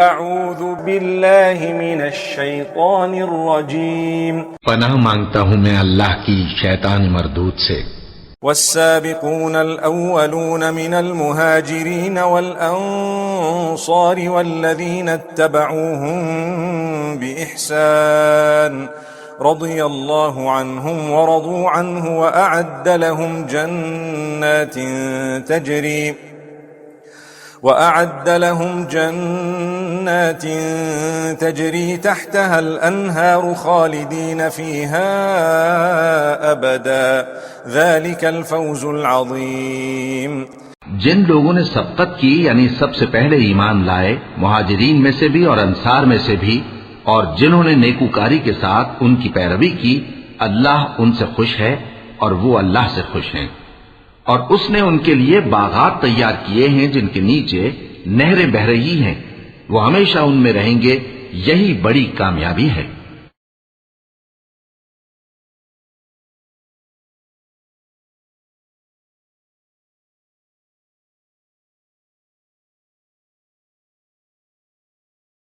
اعوذ باللہ من الشیطان الرجیم پناہ مانگتا ہوں میں اللہ کی شیطان مردود سے۔ والسابقون الأولون من المهاجرين والأنصار والذين اتبعوهم بإحسان رضي الله عنهم ورضوا عنه وأعد لهم جنات تجري تحتها الأنهار خالدين فيها أبدا ذلك الفوز العظيم۔ جن لوگوں نے سبقت کی یعنی سب سے پہلے ایمان لائے، مہاجرین میں سے بھی اور انصار میں سے بھی، اور جنہوں نے نیکوکاری کے ساتھ ان کی پیروی کی، اللہ ان سے خوش ہے اور وہ اللہ سے خوش ہیں۔ اور اس نے ان کے لیے باغات تیار کیے ہیں جن کے نیچے نہریں بہہ رہی ہیں، وہ ہمیشہ ان میں رہیں گے، یہی بڑی کامیابی ہے۔